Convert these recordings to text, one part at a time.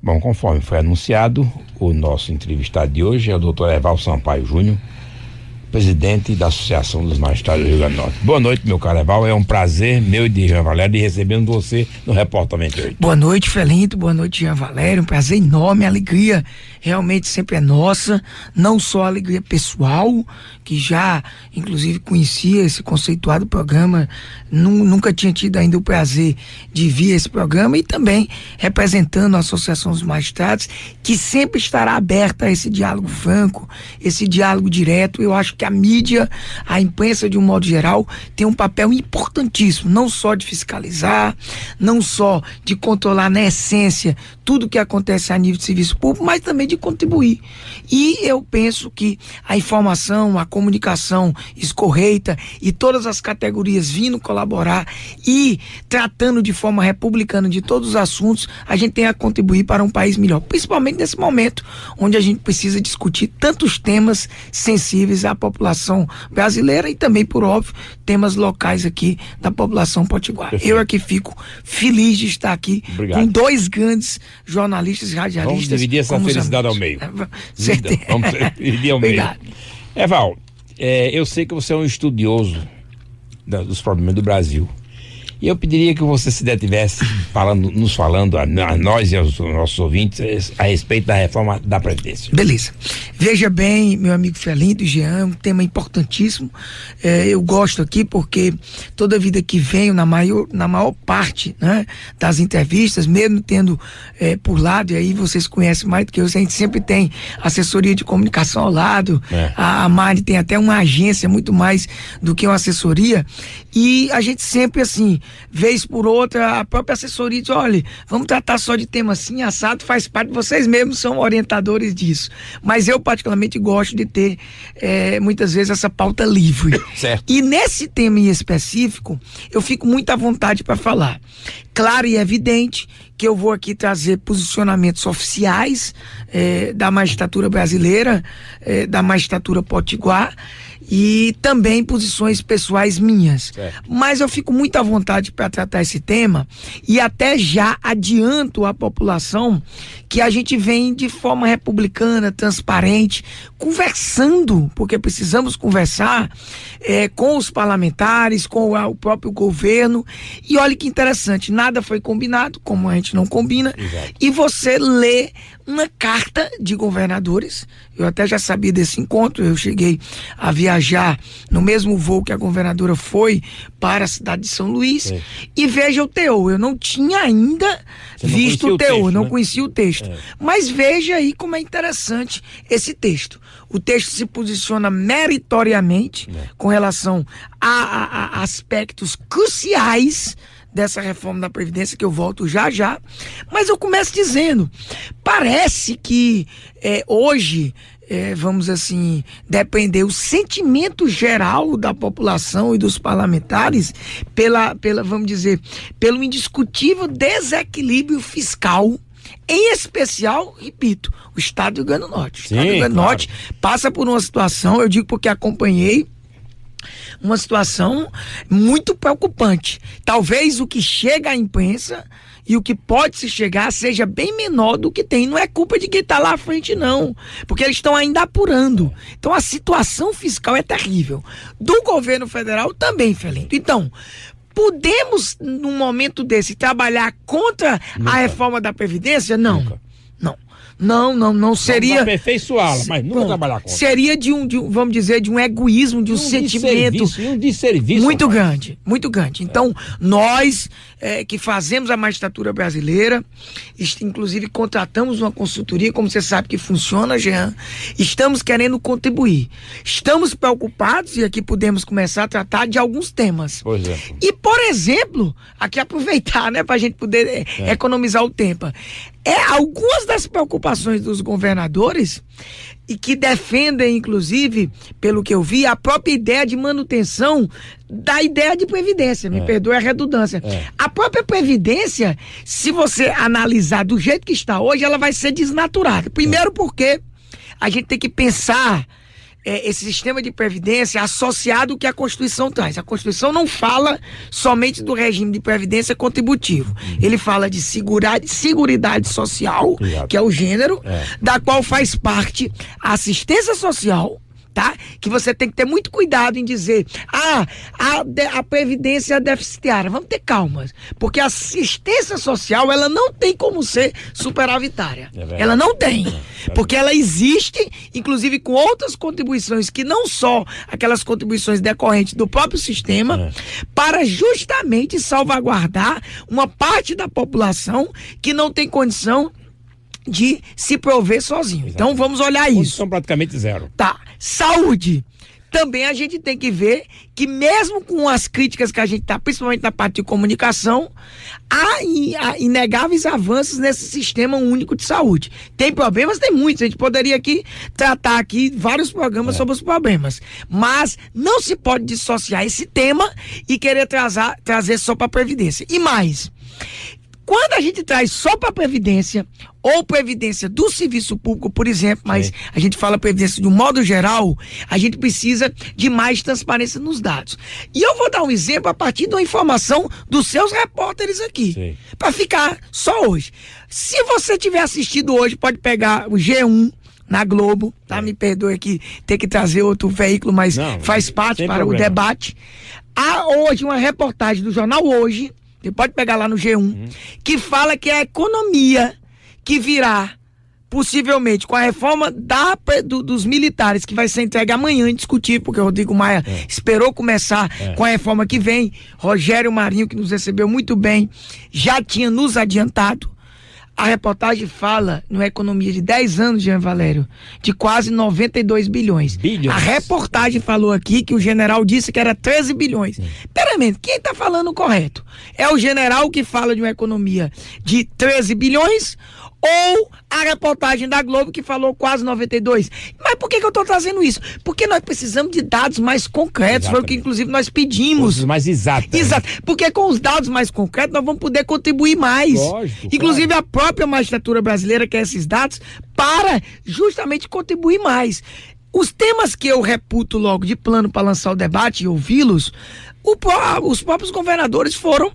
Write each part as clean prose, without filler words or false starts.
Bom, conforme foi anunciado, o nosso entrevistado de hoje é o Dr. Evaldo Sampaio Júnior, presidente da Associação dos Magistrados do Rio Grande do Norte. Boa noite, meu caro Evaldo, é um prazer meu e de Jean Valério de recebendo você no Repórter 98. Boa noite, Felinto, boa noite, Jean Valério, um prazer enorme, a alegria realmente sempre é nossa, não só a alegria pessoal, que já inclusive conhecia esse conceituado programa, nunca tinha tido ainda o prazer de vir a esse programa, e também representando a Associação dos Magistrados, que sempre estará aberta a esse diálogo franco, esse diálogo direto. Eu acho que a mídia, a imprensa de um modo geral, tem um papel importantíssimo, não só de fiscalizar, não só de controlar na essência tudo que acontece a nível de serviço público, mas também de contribuir. E eu penso que a informação, a comunicação escorreita e todas as categorias vindo colaborar e tratando de forma republicana de todos os assuntos, a gente tem a contribuir para um país melhor, principalmente nesse momento onde a gente precisa discutir tantos temas sensíveis à população brasileira e também, por óbvio, temas locais aqui da população potiguara. Perfeito. Eu aqui fico feliz de estar aqui. Obrigado. Com dois grandes jornalistas e radialistas. Vamos dividir essa felicidade ao meio. Certeza. Vamos dividir ao meio. Evaldo, eu sei que você é um estudioso dos problemas do Brasil. E eu pediria que você se detivesse nos falando a nós e aos nossos ouvintes a respeito da reforma da Previdência. Beleza. Veja bem, meu amigo Felinto e Jean, um tema importantíssimo. Eu gosto aqui porque toda vida que venho, na maior parte, né, das entrevistas, mesmo tendo por lado, e aí vocês conhecem mais do que eu, a gente sempre tem assessoria de comunicação ao lado, a Mari tem até uma agência muito mais do que uma assessoria, e a gente sempre assim, vez por outra, a própria assessoria diz, olha, vamos tratar só de tema assim, assado, faz parte, vocês mesmos são orientadores disso. Mas eu particularmente gosto de ter, muitas vezes, essa pauta livre. Certo. E nesse tema em específico, eu fico muito à vontade para falar. Claro e evidente que eu vou aqui trazer posicionamentos oficiais da magistratura brasileira, da magistratura potiguar, e também posições pessoais minhas. Certo. Mas eu fico muito à vontade para tratar esse tema e até já adianto à população que a gente vem de forma republicana, transparente, conversando, porque precisamos conversar com os parlamentares, com o próprio governo. E olha que interessante, nada foi combinado, como a gente não combina. Exato. E você lê uma carta de governadores. Eu até já sabia desse encontro, eu cheguei a viajar no mesmo voo que a governadora foi para a cidade de São Luís. E veja o teor, eu não tinha ainda visto o teor, não conhecia o texto. Mas veja aí como é interessante esse texto. O texto se posiciona meritoriamente com relação a aspectos cruciais dessa reforma da Previdência, que eu volto já, mas eu começo dizendo, parece que hoje, vamos assim, depender o sentimento geral da população e dos parlamentares vamos dizer, pelo indiscutível desequilíbrio fiscal, em especial, repito, o Estado do Rio Grande do Norte. O Estado do Rio Grande do Norte passa por uma situação, eu digo porque acompanhei, uma situação muito preocupante. Talvez o que chega à imprensa e o que pode se chegar seja bem menor do que tem. Não é culpa de quem está lá à frente, não. Porque eles estão ainda apurando. Então a situação fiscal é terrível. Do governo federal também, Felinto. Então, podemos, num momento desse, trabalhar contra a reforma da Previdência? Não. Não seria. Vamos aperfeiçoá-la, mas nunca trabalhar contra. Seria de um, vamos dizer, de um egoísmo, de um sentimento desserviço, muito grande. Então, nós que fazemos a magistratura brasileira, inclusive contratamos uma consultoria, como você sabe que funciona, Jean, estamos querendo contribuir. Estamos preocupados, e aqui podemos começar a tratar de alguns temas. Por exemplo. E, por exemplo, aqui aproveitar, né, pra gente poder economizar o tempo. Algumas das preocupações dos governadores e que defendem, inclusive, pelo que eu vi, a própria ideia de manutenção da ideia de previdência, me perdoe a redundância. A própria previdência, se você analisar do jeito que está hoje, ela vai ser desnaturada. Primeiro porque a gente tem que pensar esse sistema de previdência associado ao que a Constituição traz. A Constituição não fala somente do regime de previdência contributivo. Ele fala de seguridade social, Exato. que é o gênero, da qual faz parte a assistência social, tá? Que você tem que ter muito cuidado em dizer, a previdência é deficitária. Vamos ter calma, porque a assistência social, ela não tem como ser superavitária. Ela não tem, porque ela existe, inclusive com outras contribuições que não só aquelas contribuições decorrentes do próprio sistema, para justamente salvaguardar uma parte da população que não tem condição de se prover sozinho. Então vamos olhar isso. São praticamente zero. Tá. Saúde. Também a gente tem que ver que mesmo com as críticas que a gente tá, principalmente na parte de comunicação, há inegáveis avanços nesse sistema único de saúde. Tem problemas? Tem muitos. A gente poderia aqui tratar aqui vários programas sobre os problemas. Mas não se pode dissociar esse tema e querer trazer só para a Previdência. E mais, quando a gente traz só para a Previdência, ou Previdência do Serviço Público, por exemplo, mas a gente fala Previdência de um modo geral, a gente precisa de mais transparência nos dados. E eu vou dar um exemplo a partir de uma informação dos seus repórteres aqui, para ficar só hoje. Se você tiver assistido hoje, pode pegar o G1 na Globo, tá? Me perdoe aqui ter que trazer outro veículo, mas faz parte para o debate. Há hoje uma reportagem do jornal Hoje, você pode pegar lá no G1, que fala que a economia que virá, possivelmente, com a reforma dos militares, que vai ser entregue amanhã, indiscutível, porque o Rodrigo Maia esperou começar com a reforma que vem. Rogério Marinho, que nos recebeu muito bem, já tinha nos adiantado. A reportagem fala, numa economia de 10 anos, Jean Valério, de quase 92 bilhões. A reportagem falou aqui que o general disse que era 13 bilhões. Peraí, quem está falando o correto? É o general que fala de uma economia de 13 bilhões ou a reportagem da Globo que falou quase 92? Mas por que eu estou trazendo isso? Porque nós precisamos de dados mais concretos. Foi o que inclusive nós pedimos. Os mais exatos. Exato. Porque com os dados mais concretos nós vamos poder contribuir mais. Lógico, inclusive a própria magistratura brasileira quer esses dados para justamente contribuir mais. Os temas que eu reputo logo de plano para lançar o debate e ouvi-los, os próprios governadores foram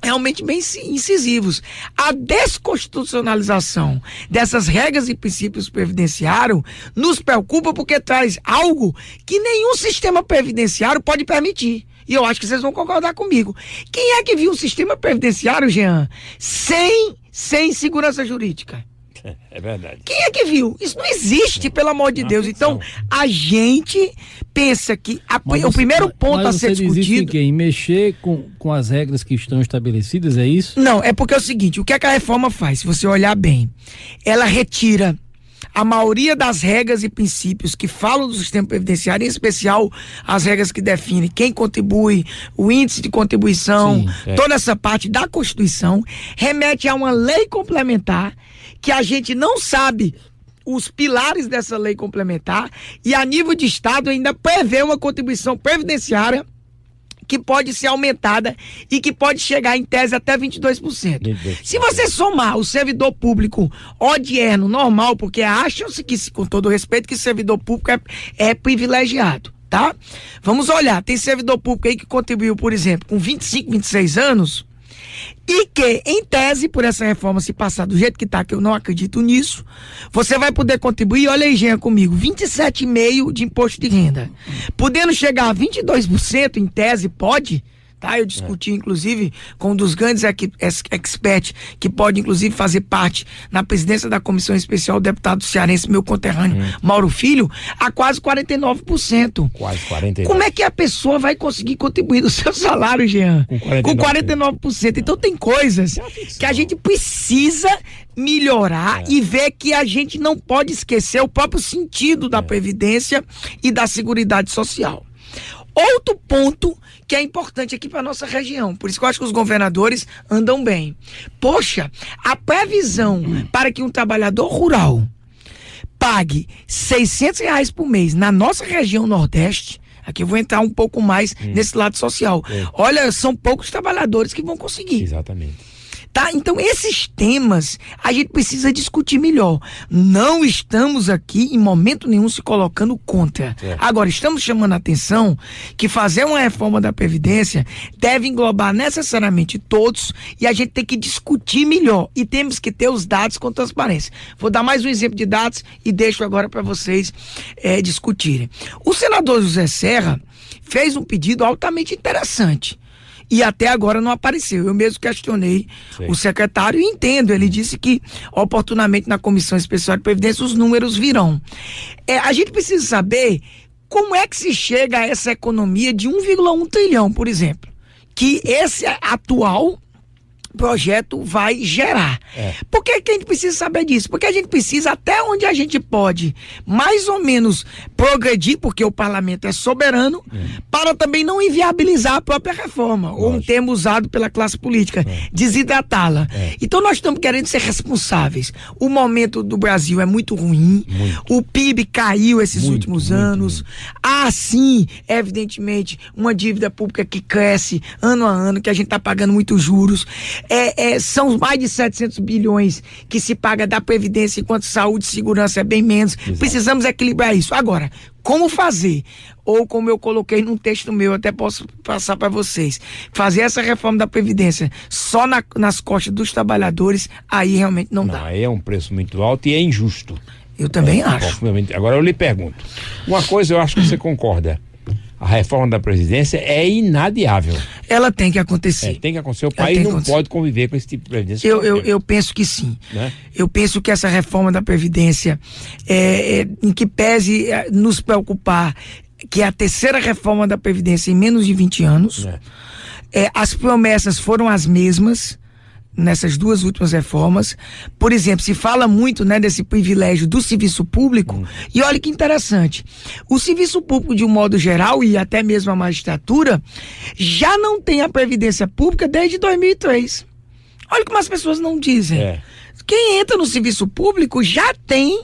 realmente bem incisivos. A desconstitucionalização dessas regras e princípios previdenciários nos preocupa porque traz algo que nenhum sistema previdenciário pode permitir. E eu acho que vocês vão concordar comigo. Quem é que viu um sistema previdenciário, Jean, sem segurança jurídica? É verdade. Quem é que viu? Isso não existe, pelo amor de Deus. Então, a gente pensa que o primeiro ponto a ser discutido... Em mexer com as regras que estão estabelecidas, é isso? Não, é porque é o seguinte, o que a reforma faz, se você olhar bem, ela retira a maioria das regras e princípios que falam do sistema previdenciário, em especial as regras que definem quem contribui, o índice de contribuição, toda essa parte da Constituição, remete a uma lei complementar que a gente não sabe os pilares dessa lei complementar e a nível de Estado ainda prevê uma contribuição previdenciária que pode ser aumentada e que pode chegar em tese até 22%. Se você somar o servidor público odierno, normal, porque acham-se que, com todo respeito, que servidor público é privilegiado, tá? Vamos olhar, tem servidor público aí que contribuiu, por exemplo, com 25, 26 anos e que, em tese, por essa reforma se passar do jeito que tá, que eu não acredito nisso, você vai poder contribuir, olha aí, Jean, comigo, 27,5% de imposto de renda. Podendo chegar a 22%, em tese, pode, tá? Eu discuti, inclusive, com um dos grandes experts, que pode, inclusive, fazer parte na presidência da Comissão Especial, o deputado cearense, meu conterrâneo, Mauro Filho, a quase 49%. Quase 49%. Como é que a pessoa vai conseguir contribuir do seu salário, Jean? Com 49%. Então tem coisas que a gente precisa melhorar e ver que a gente não pode esquecer o próprio sentido da Previdência e da Seguridade Social. Outro ponto que é importante aqui para nossa região, por isso que eu acho que os governadores andam bem. Poxa, a previsão para que um trabalhador rural pague R$600 por mês na nossa região Nordeste, aqui eu vou entrar um pouco mais nesse lado social. Olha, são poucos trabalhadores que vão conseguir. Exatamente. tá? Então esses temas a gente precisa discutir melhor. Não estamos aqui em momento nenhum se colocando contra. Agora, estamos chamando a atenção que fazer uma reforma da Previdência deve englobar necessariamente todos e a gente tem que discutir melhor e temos que ter os dados com transparência. Vou dar mais um exemplo de dados e deixo agora para vocês discutirem. O senador José Serra fez um pedido altamente interessante e até agora não apareceu. Eu mesmo questionei o secretário e entendo, ele disse que oportunamente na Comissão Especial de Previdência os números virão. A gente precisa saber como é que se chega a essa economia de 1,1 trilhão, por exemplo, que esse atual projeto vai gerar. Por que a gente precisa saber disso? Porque a gente precisa, até onde a gente pode, mais ou menos progredir, porque o parlamento é soberano, para também não inviabilizar a própria reforma, ou um termo usado pela classe política, desidratá-la. Então nós estamos querendo ser responsáveis. O momento do Brasil é muito ruim, o PIB caiu esses últimos anos, há sim, evidentemente, uma dívida pública que cresce ano a ano, que a gente está pagando muitos juros. São mais de 700 bilhões que se paga da Previdência, enquanto saúde e segurança é bem menos. Exato. Precisamos equilibrar isso. Agora, como fazer? Ou como eu coloquei num texto meu, até posso passar para vocês, fazer essa reforma da Previdência só nas costas dos trabalhadores, aí realmente não dá. Aí é um preço muito alto e é injusto. Eu também acho. Agora eu lhe pergunto, uma coisa eu acho que você concorda, a reforma da Previdência é inadiável. Ela tem que acontecer. Tem que acontecer. O país não pode conviver com esse tipo de Previdência. Eu penso que sim. Né? Eu penso que essa reforma da Previdência, em que pese nos preocupar, que é a terceira reforma da Previdência em menos de 20 anos, as promessas foram as mesmas nessas duas últimas reformas. Por exemplo, se fala muito, desse privilégio do serviço público, e olha que interessante, o serviço público de um modo geral e até mesmo a magistratura já não tem a previdência pública desde 2003. Olha como as pessoas não dizem. Quem entra no serviço público já tem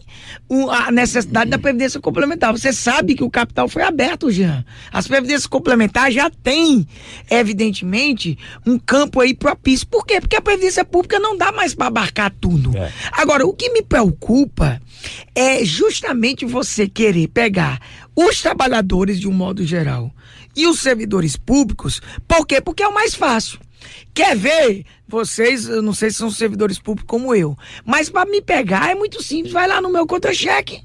a necessidade da previdência complementar. Você sabe que o capital foi aberto, Jean. As previdências complementares já têm, evidentemente, um campo aí propício. Por quê? Porque a previdência pública não dá mais para abarcar tudo. Agora, o que me preocupa é justamente você querer pegar os trabalhadores de um modo geral e os servidores públicos. Por quê? Porque é o mais fácil. Quer ver? Vocês, eu não sei se são servidores públicos como eu, mas para me pegar é muito simples. Vai lá no meu contra-cheque,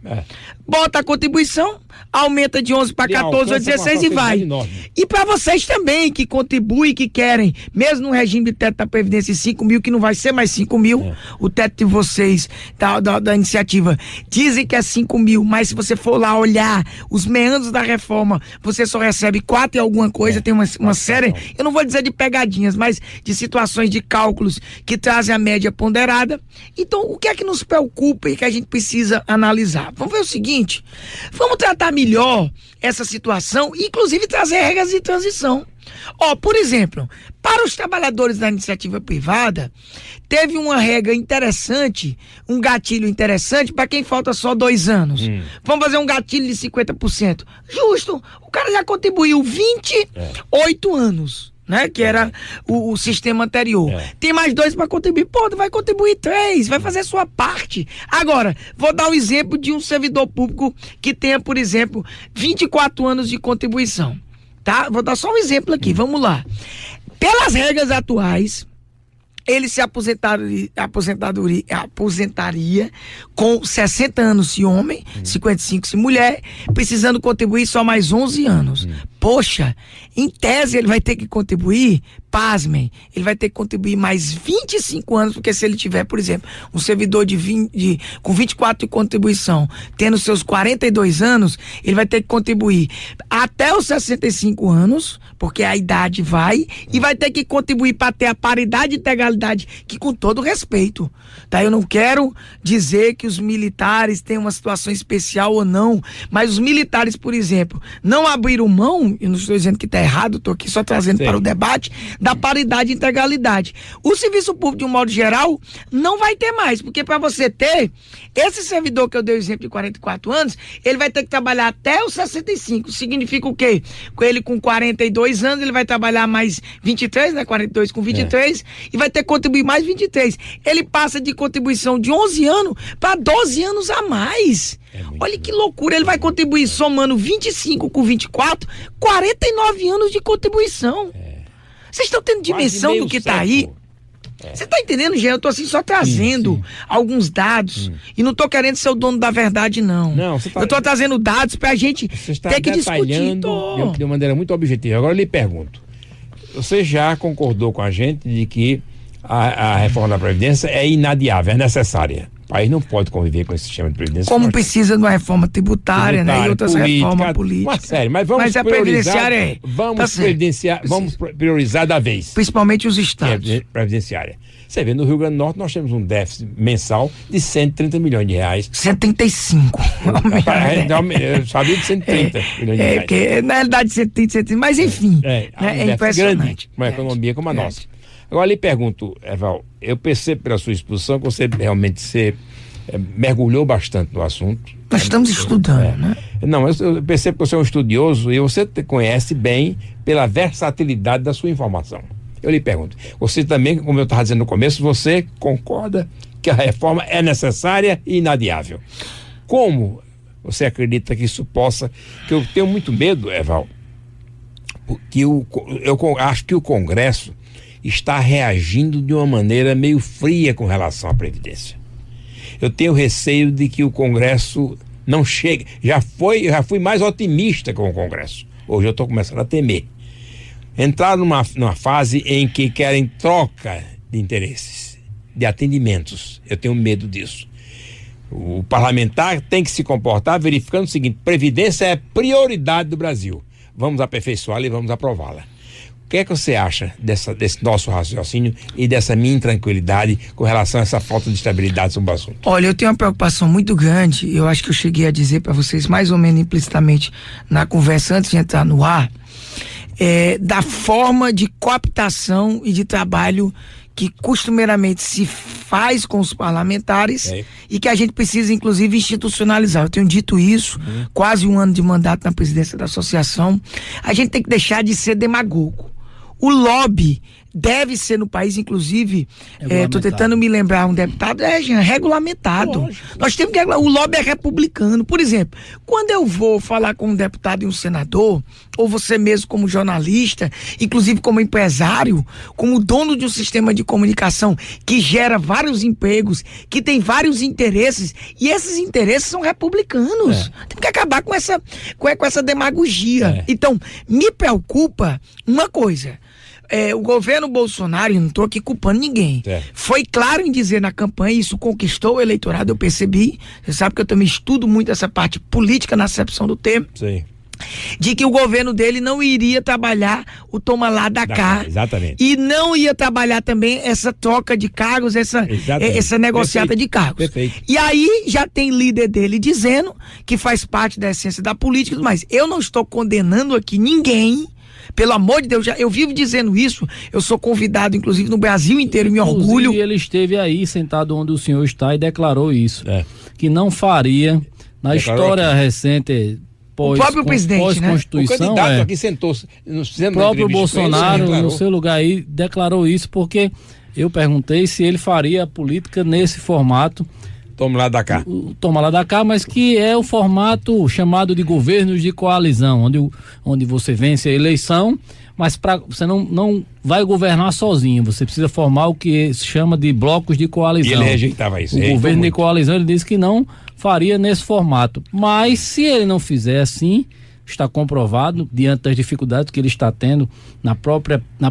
bota a contribuição, aumenta de 11 para 14 ou 16 e vai. E para vocês também que contribuem, que querem, mesmo no regime de teto da Previdência 5 mil, que não vai ser mais 5 mil, o teto de vocês, da iniciativa, dizem que é 5 mil, mas se você for lá olhar os meandros da reforma, você só recebe 4 e alguma coisa, tem uma série, eu não vou dizer de pegadinhas, mas de situações de cálculos que trazem a média ponderada. Então, o que é que nos preocupa e que a gente precisa analisar? Vamos ver o seguinte, vamos tratar melhor essa situação, inclusive trazer regras de transição. Por exemplo, para os trabalhadores da iniciativa privada, teve uma regra interessante, um gatilho interessante para quem falta só 2 anos. Vamos fazer um gatilho de 50%. Justo, o cara já contribuiu 28 anos. Que era o sistema anterior. Tem mais 2 para contribuir. Vai contribuir 3, vai fazer a sua parte. Agora, vou dar um exemplo de um servidor público que tenha, por exemplo, 24 anos de contribuição. Tá? Vou dar só um exemplo aqui, vamos lá. Pelas regras atuais, ele se aposentaria com 60 anos se homem, 55 se mulher, precisando contribuir só mais 11 anos. Poxa, em tese ele vai ter que contribuir, pasmem, ele vai ter que contribuir mais 25 anos, porque se ele tiver, por exemplo, um servidor com 24 de contribuição, tendo seus 42 anos, ele vai ter que contribuir até os 65 anos, porque a idade vai, e vai ter que contribuir para ter a paridade e integralidade, que com todo respeito, tá? Eu não quero dizer que os militares têm uma situação especial ou não, mas os militares, por exemplo, não abriram mão, não estou dizendo que está errado, estou aqui só trazendo para o debate da paridade e integralidade. O serviço público, de um modo geral, não vai ter mais, porque para você ter, esse servidor que eu dei o exemplo de 44 anos, ele vai ter que trabalhar até os 65. Significa o quê? Com ele com 42 anos, ele vai trabalhar mais 23, né? 42 com 23, e vai ter que contribuir mais 23. Ele passa de contribuição de 11 anos para 12 anos a mais. Olha que loucura, ele vai contribuir somando 25 com 24, 49 anos de contribuição. Vocês estão tendo dimensão do que está aí? Você está entendendo, Jean? Eu estou assim só trazendo alguns dados e não estou querendo ser o dono da verdade, não. Eu estou trazendo dados para a gente ter que discutir. De maneira muito objetiva. Agora eu lhe pergunto, você já concordou com a gente de que a reforma da Previdência é inadiável, é necessária? O país não pode conviver com esse sistema de previdência. Como precisa de uma reforma tributária, né? E outras reformas políticas. Sério, mas vamos vamos priorizar da vez. Principalmente os estados. Previdenciária. Você vê, no Rio Grande do Norte nós temos um déficit mensal de 130 milhões de reais. 75. Eu sabia de 130 milhões de reais. Porque, na realidade, 130, mas enfim. É impressionante. Grande, uma economia como a nossa. Agora, lhe pergunto, Eval, eu percebo pela sua exposição que você realmente mergulhou bastante no assunto. Nós estamos estudando, né? Não, eu percebo que você é um estudioso e você conhece bem pela versatilidade da sua informação. Eu lhe pergunto, você também, como eu estava dizendo no começo, você concorda que a reforma é necessária e inadiável? Como você acredita que isso possa... Que eu tenho muito medo, Eval, que eu acho que o Congresso está reagindo de uma maneira meio fria com relação à Previdência. Eu tenho receio de que o Congresso não chegue. Já fui mais otimista com o Congresso. Hoje eu estou começando a temer. Entrar numa fase em que querem troca de interesses, de atendimentos. Eu tenho medo disso. O parlamentar tem que se comportar verificando o seguinte: Previdência é prioridade do Brasil. Vamos aperfeiçoá-la e vamos aprová-la. O que é que você acha desse nosso raciocínio e dessa minha intranquilidade com relação a essa falta de estabilidade sobre o assunto? Olha, eu tenho uma preocupação muito grande, eu acho que eu cheguei a dizer para vocês mais ou menos implicitamente na conversa antes de entrar no ar, da forma de cooptação e de trabalho que costumeiramente se faz com os parlamentares e que a gente precisa, inclusive, institucionalizar. Eu tenho dito isso, quase um ano de mandato na presidência da associação. A gente tem que deixar de ser demagogo. O lobby deve ser no país, inclusive, estou tentando me lembrar, um deputado, Jean, regulamentado. Lógico. Nós temos que o lobby é republicano. Por exemplo, quando eu vou falar com um deputado e um senador, ou você mesmo como jornalista, inclusive como empresário, como dono de um sistema de comunicação que gera vários empregos, que tem vários interesses, e esses interesses são republicanos. Tem que acabar com essa demagogia. Então, me preocupa uma coisa. O governo Bolsonaro, e não estou aqui culpando ninguém, foi claro em dizer na campanha, isso conquistou o eleitorado, eu percebi. Você sabe que eu também estudo muito essa parte política na acepção do termo. Sim. De que o governo dele não iria trabalhar o toma lá da cá. Exatamente. E não ia trabalhar também essa troca de cargos, essa negociata de cargos. Perfeito. E aí já tem líder dele dizendo que faz parte da essência da política, mas eu não estou condenando aqui ninguém. Pelo amor de Deus, eu vivo dizendo isso, eu sou convidado, inclusive, no Brasil inteiro, me orgulho. E ele esteve aí, sentado onde o senhor está, e declarou isso, que não faria, na história recente, o próprio presidente, pós-Constituição, o candidato aqui sentou-se, o próprio Bolsonaro, no seu lugar aí, declarou isso, porque eu perguntei se ele faria política nesse formato, Toma lá da cá. Toma lá da cá, mas que é o formato chamado de governos de coalizão, onde você vence a eleição, mas você não vai governar sozinho, você precisa formar o que se chama de blocos de coalizão. E ele rejeitava isso. O governo de coalizão, ele disse que não faria nesse formato, mas se ele não fizer assim, está comprovado, diante das dificuldades que ele está tendo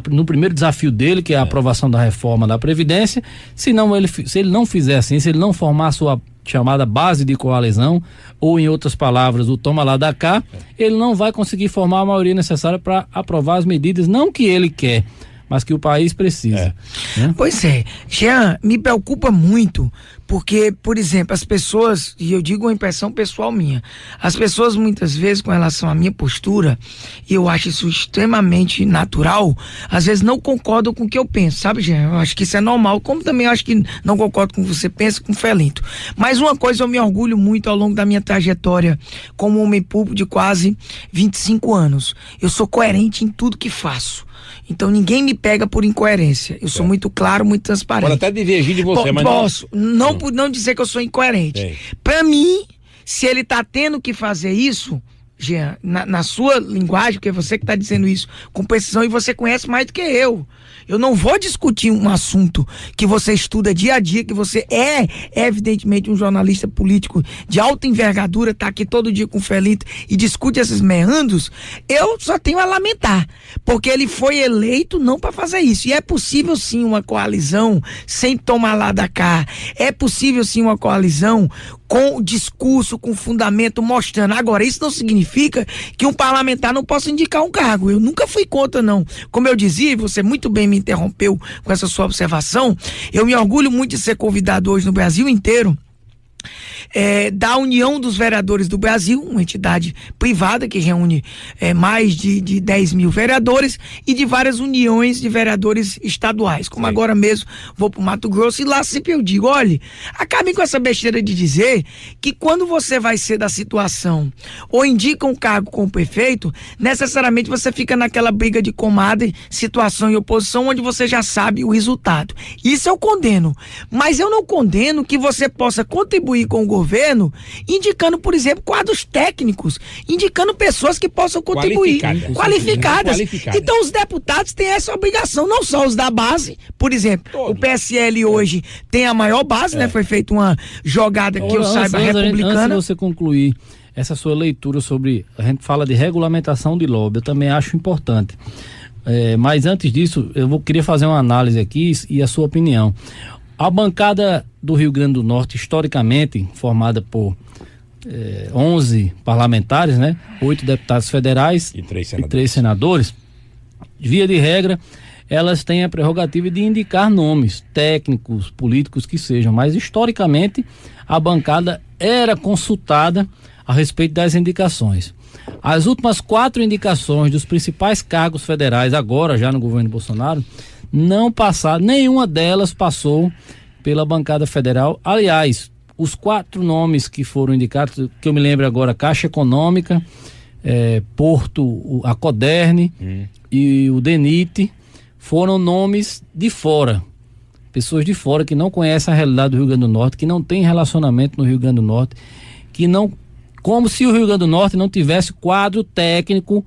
no primeiro desafio dele, que é a aprovação da reforma da Previdência, se ele não fizer assim, se ele não formar a sua chamada base de coalizão, ou em outras palavras, o toma lá da cá, ele não vai conseguir formar a maioria necessária para aprovar as medidas, não que ele quer, mas que o país precisa. Né? Pois é, Jean, me preocupa muito, porque, por exemplo, as pessoas, e eu digo uma impressão pessoal minha, as pessoas muitas vezes com relação à minha postura, e eu acho isso extremamente natural, às vezes não concordam com o que eu penso, sabe, Jean? Eu acho que isso é normal, como também eu acho que não concordo com o que você pensa, com o Felinto. Mas uma coisa eu me orgulho muito ao longo da minha trajetória como homem público de quase 25 anos. Eu sou coerente em tudo que faço. Então ninguém me pega por incoerência. Eu sou muito claro, muito transparente. Pode até divergir de você, mas posso. Não por não dizer que eu sou incoerente. Pra mim, se ele tá tendo que fazer isso, Jean, na sua linguagem, porque é você que tá dizendo isso com precisão e você conhece mais do que eu. Eu não vou discutir um assunto que você estuda dia a dia, que você é evidentemente um jornalista político de alta envergadura, tá aqui todo dia com o Felinto e discute esses meandros. Eu só tenho a lamentar, porque ele foi eleito não para fazer isso. E é possível sim uma coalizão sem tomar lá da cá. É possível sim uma coalizão com discurso, com fundamento, mostrando. Agora, isso não significa que um parlamentar não possa indicar um cargo. Eu nunca fui contra, não. Como eu dizia, e você muito bem me interrompeu com essa sua observação, eu me orgulho muito de ser convidado hoje no Brasil inteiro da União dos Vereadores do Brasil, uma entidade privada que reúne mais de 10 mil vereadores e de várias uniões de vereadores estaduais, como agora mesmo vou pro Mato Grosso e lá sempre eu digo, olha, acabem com essa besteira de dizer que quando você vai ser da situação ou indica um cargo com o prefeito, necessariamente você fica naquela briga de comadre, situação e oposição, onde você já sabe o resultado. Isso eu condeno, mas eu não condeno que você possa contribuir com o governo, indicando, por exemplo, quadros técnicos, indicando pessoas que possam contribuir. Qualificadas. Então os deputados têm essa obrigação, não só os da base, por exemplo, o PSL hoje tem a maior base, né? Foi feita uma jogada que eu saiba republicana. Antes de você concluir essa sua leitura sobre, a gente fala de regulamentação de lobby, eu também acho importante. Mas antes disso, queria fazer uma análise aqui e a sua opinião. A bancada do Rio Grande do Norte, historicamente, formada por 11 parlamentares, né? 8 deputados federais e 3 senadores, via de regra, elas têm a prerrogativa de indicar nomes técnicos, políticos que sejam, mas historicamente a bancada era consultada a respeito das indicações. As últimas 4 indicações dos principais cargos federais, agora já no governo Bolsonaro, não passaram, nenhuma delas passou pela bancada federal. Aliás, os 4 nomes que foram indicados, que eu me lembro agora, Caixa Econômica, Porto, a Coderne e o DENIT, foram nomes de fora, pessoas de fora que não conhecem a realidade do Rio Grande do Norte, que não tem relacionamento no Rio Grande do Norte, que não, como se o Rio Grande do Norte não tivesse quadro técnico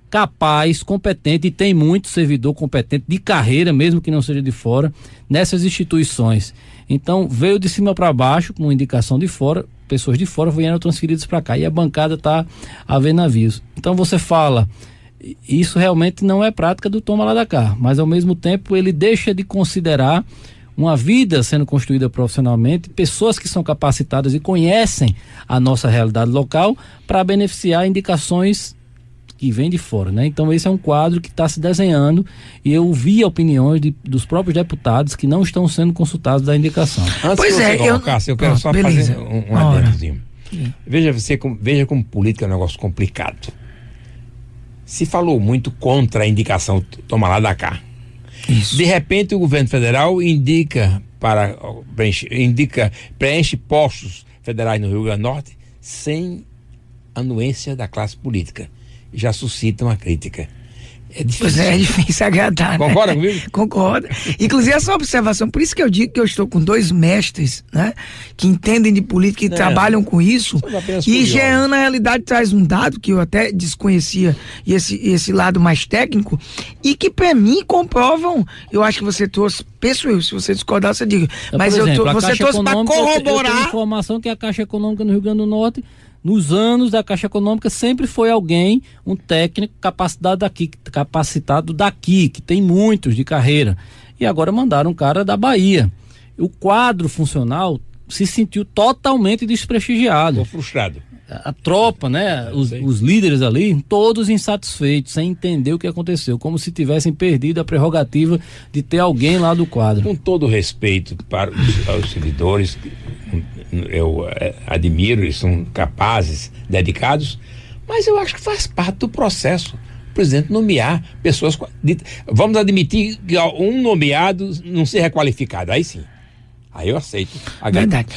capaz, competente, e tem muito servidor competente de carreira, mesmo que não seja de fora, nessas instituições. Então veio de cima para baixo, com indicação de fora, pessoas de fora vieram transferidas para cá e a bancada está a ver navios. Então você fala, isso realmente não é prática do toma lá da cá, mas ao mesmo tempo ele deixa de considerar uma vida sendo construída profissionalmente, pessoas que são capacitadas e conhecem a nossa realidade local para beneficiar indicações que vem de fora, né? Então esse é um quadro que está se desenhando e eu vi opiniões dos próprios deputados que não estão sendo consultados da indicação. Antes de você colocar, eu quero só fazer um adendozinho. Veja como política é um negócio complicado. Se falou muito contra a indicação toma lá da cá. Isso. De repente o governo federal preenche postos federais no Rio Grande do Norte sem anuência da classe política. Já suscita uma crítica. É difícil. Pois é difícil agradar. Concorda comigo? Concordo. Inclusive essa observação, por isso que eu digo que eu estou com 2 mestres, né? Que entendem de política e trabalham com isso. E Jean, na realidade, traz um dado que eu até desconhecia, e esse lado mais técnico, e que para mim comprovam, eu acho que você trouxe, penso eu, se você discordar, você diga. Mas você trouxe para corroborar. Eu tenho informação que a Caixa Econômica no Rio Grande do Norte, nos anos da Caixa Econômica, sempre foi alguém, um técnico capacitado daqui, que tem muitos de carreira. E agora mandaram um cara da Bahia. O quadro funcional se sentiu totalmente desprestigiado. Ficou frustrado. a tropa, né? Os líderes ali, todos insatisfeitos, sem entender o que aconteceu, como se tivessem perdido a prerrogativa de ter alguém lá do quadro. Com todo respeito para os servidores, eu admiro, eles são capazes, dedicados, mas eu acho que faz parte do processo o presidente nomear pessoas. Vamos admitir que um nomeado não ser requalificado, aí sim. Aí eu aceito. Verdade.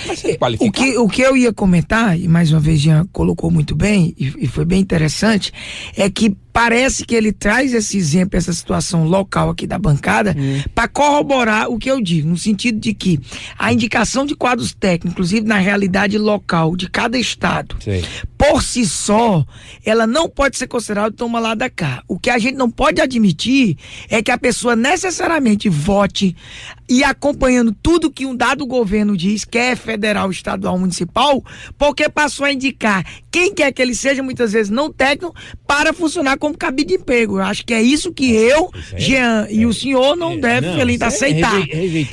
O que eu ia comentar, e mais uma vez Jean colocou muito bem, e foi bem interessante, é que parece que ele traz esse exemplo, essa situação local aqui da bancada, para corroborar o que eu digo, no sentido de que a indicação de quadros técnicos, inclusive na realidade local de cada estado, por si só, ela não pode ser considerada toma lá da cá. O que a gente não pode admitir é que a pessoa necessariamente vote e acompanhando tudo que um dado governo diz, quer federal, estadual, municipal, porque passou a indicar quem quer que ele seja, muitas vezes não técnico, para funcionar como cabide de emprego. Eu acho que é isso que Jean e o senhor não devem, Felito, aceitar.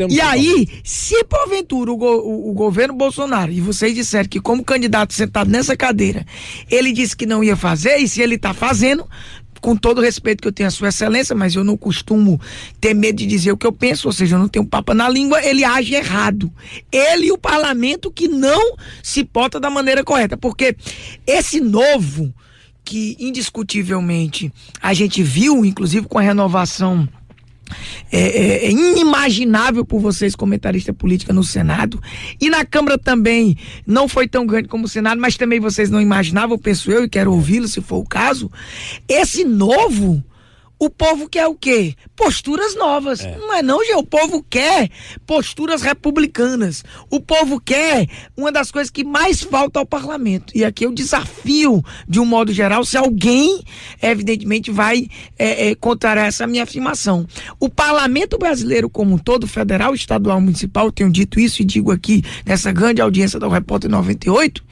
E aí, se porventura o governo Bolsonaro, e vocês disseram que como candidato sentado nessa cadeira, ele disse que não ia fazer, e se ele está fazendo, com todo o respeito que eu tenho à sua excelência, mas eu não costumo ter medo de dizer o que eu penso, ou seja, eu não tenho papo na língua, ele age errado. Ele e o parlamento que não se porta da maneira correta, porque esse novo que indiscutivelmente a gente viu, inclusive com a renovação inimaginável por vocês, comentarista política no Senado, e na Câmara também não foi tão grande como o Senado, mas também vocês não imaginavam, penso eu, e quero ouvi-lo se for o caso. Esse novo, o povo quer o quê? Posturas novas. Não é não, Gê? O povo quer posturas republicanas. O povo quer uma das coisas que mais falta ao parlamento. E aqui eu desafio, de um modo geral, se alguém, evidentemente, vai contrariar essa minha afirmação. O parlamento brasileiro como um todo, federal, estadual, municipal, eu tenho dito isso e digo aqui nessa grande audiência do Repórter 98,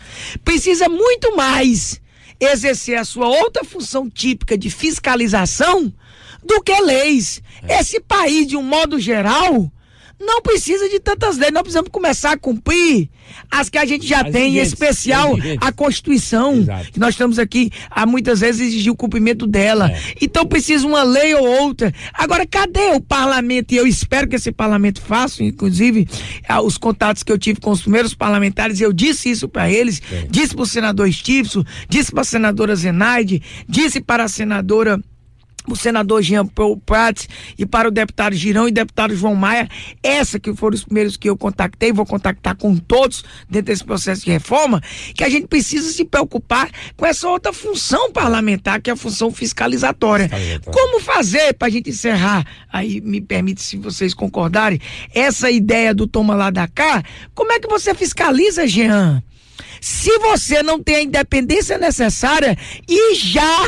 precisa muito mais exercer a sua outra função típica de fiscalização do que leis. Esse país, de um modo geral, não precisa de tantas leis. Nós precisamos começar a cumprir as que a gente já tem, em especial a Constituição. Exato. Que nós estamos aqui a muitas vezes exigir o cumprimento dela. Então precisa uma lei ou outra. Agora, cadê o parlamento? E eu espero que esse parlamento faça, inclusive os contatos que eu tive com os primeiros parlamentares, eu disse isso para eles, disse para o senador Stiffson, disse para a senadora Zenaide, disse para a senadora, o senador Jean Paul Prats, e para o deputado Girão e deputado João Maia, essa que foram os primeiros que eu contactei, vou contactar com todos dentro desse processo de reforma, que a gente precisa se preocupar com essa outra função parlamentar, que é a função fiscalizatória. Como fazer, para a gente encerrar, aí me permite, se vocês concordarem, essa ideia do toma lá da cá, como é que você fiscaliza, Jean? Se você não tem a independência necessária e já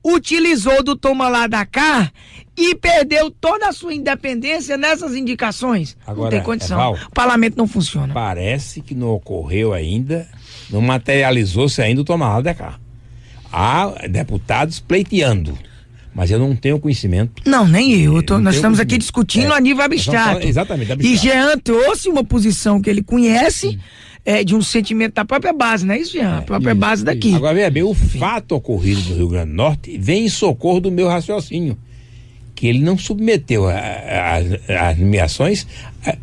utilizou do toma lá da cá e perdeu toda a sua independência nessas indicações. Agora, não tem condição. O parlamento não funciona. Parece que não ocorreu ainda, não materializou-se ainda o toma lá da cá. Há deputados pleiteando, mas eu não tenho conhecimento. Não, nem eu. Nós estamos aqui discutindo a nível abstrato. Exatamente, abstrato. E Jean trouxe uma posição que ele conhece, de um sentimento da própria base, não é isso, Jean? A própria base daqui. Agora, veja bem, o fato ocorrido no Rio Grande do Norte vem em socorro do meu raciocínio, que ele não submeteu as nomeações